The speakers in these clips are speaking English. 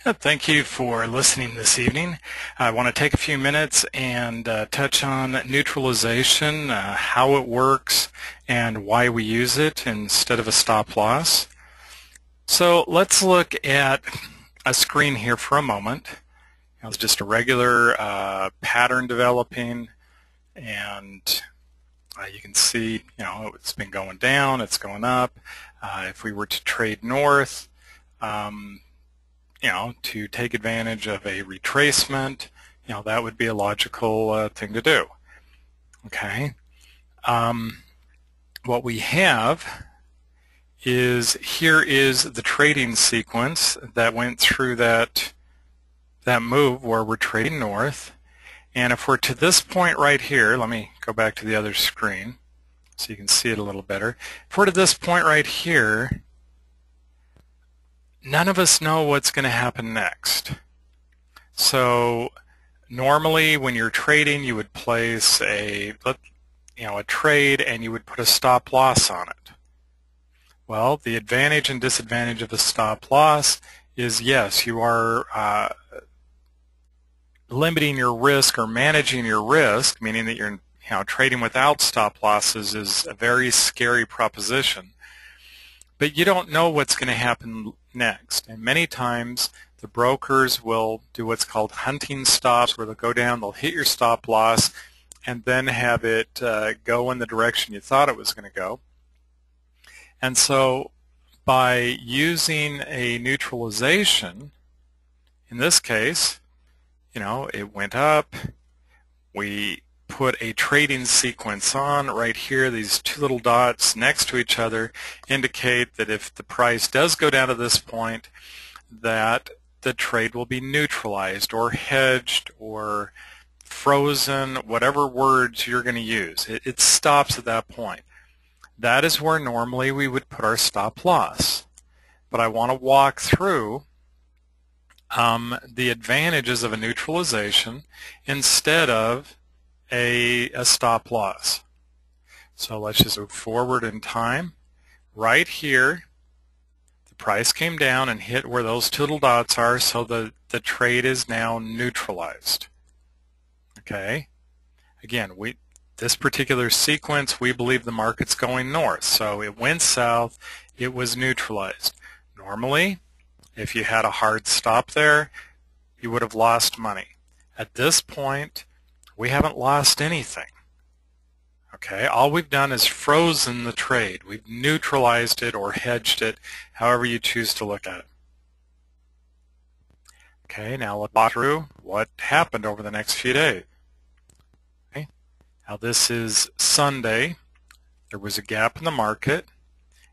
Thank you for listening this evening. I want to take a few minutes and touch on neutralization, how it works, and why we use it instead of a stop loss. So let's look at a screen here for a moment. It's just a regular pattern developing, and you can see, it's been going down, it's going up. If we were to trade north, to take advantage of a retracement, that would be a logical thing to do. Okay. What we have is here is the trading sequence that went through that move where we're trading north. And if we're to this point right here, let me go back to the other screen so you can see it a little better. If we're to this point right here, none of us know what's going to happen next. So normally when you're trading, you would place a trade and you would put a stop loss on it. Well, the advantage and disadvantage of a stop loss is, yes, you are limiting your risk or managing your risk, meaning that you're trading without stop losses is a very scary proposition. But you don't know what's going to happen next. And many times the brokers will do what's called hunting stops, where they'll go down, they'll hit your stop loss, and then have it go in the direction you thought it was going to go. And so by using a neutralization, in this case, it went up, we put a trading sequence on right here. These two little dots next to each other indicate that if the price does go down to this point, that the trade will be neutralized or hedged or frozen, whatever words you're going to use. It stops at that point. That is where normally we would put our stop loss. But I want to walk through the advantages of a neutralization instead of a stop loss. So let's just move forward in time. Right here, the price came down and hit where those two little dots are, so the trade is now neutralized. Okay. Again, this particular sequence, we believe the market's going north, so it went south, it was neutralized. Normally, if you had a hard stop there, you would have lost money. At this point, we haven't lost anything. Okay, all we've done is frozen the trade. We've neutralized it or hedged it, however you choose to look at it. Okay, now let's walk through what happened over the next few days. Okay, now this is Sunday. There was a gap in the market,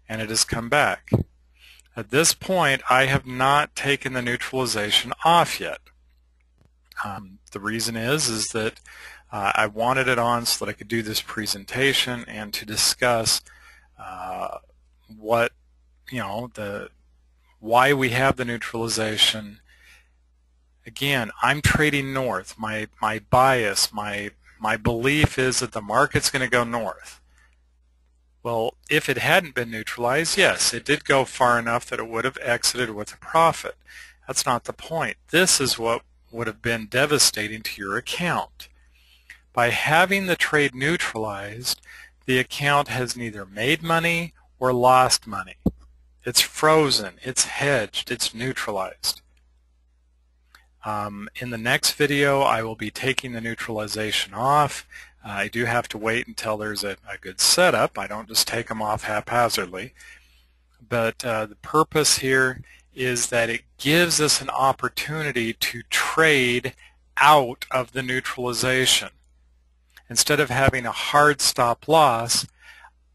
and it has come back. At this point, I have not taken the neutralization off yet. The reason is that I wanted it on so that I could do this presentation and to discuss why we have the neutralization. Again, I'm trading north. My bias, my belief is that the market's going to go north. Well, if it hadn't been neutralized, yes, it did go far enough that it would have exited with a profit. That's not the point. This is what would have been devastating to your account. By having the trade neutralized, the account has neither made money or lost money. It's frozen, it's hedged, it's neutralized. In the next video, I will be taking the neutralization off. I do have to wait until there's a good setup. I don't just take them off haphazardly. But the purpose here is that it gives us an opportunity to trade out of the neutralization. Instead of having a hard stop loss,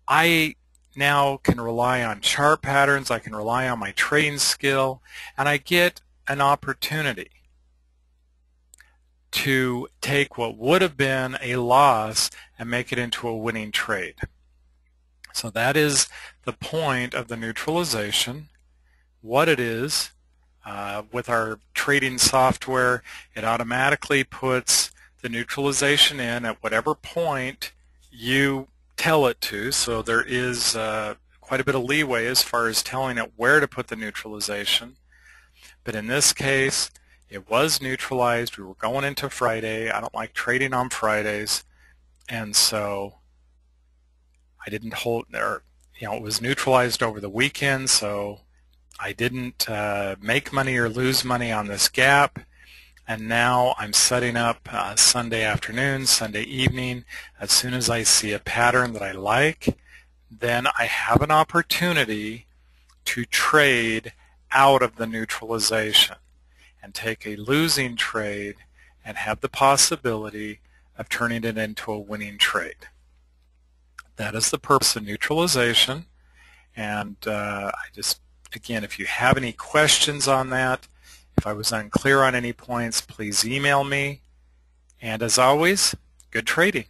I now can rely on chart patterns, I can rely on my trading skill, and I get an opportunity to take what would have been a loss and make it into a winning trade. So that is the point of the neutralization. What it is, with our trading software, it automatically puts the neutralization in at whatever point you tell it to, so there is quite a bit of leeway as far as telling it where to put the neutralization. But in this case, it was neutralized. We were going into Friday. I don't like trading on Fridays, and so I didn't hold, or it was neutralized over the weekend, so I didn't make money or lose money on this gap. And now I'm setting up Sunday afternoon, Sunday evening. As soon as I see a pattern that I like, then I have an opportunity to trade out of the neutralization and take a losing trade and have the possibility of turning it into a winning trade. That is the purpose of neutralization. And again, if you have any questions on that, if I was unclear on any points, please email me. And as always, good trading.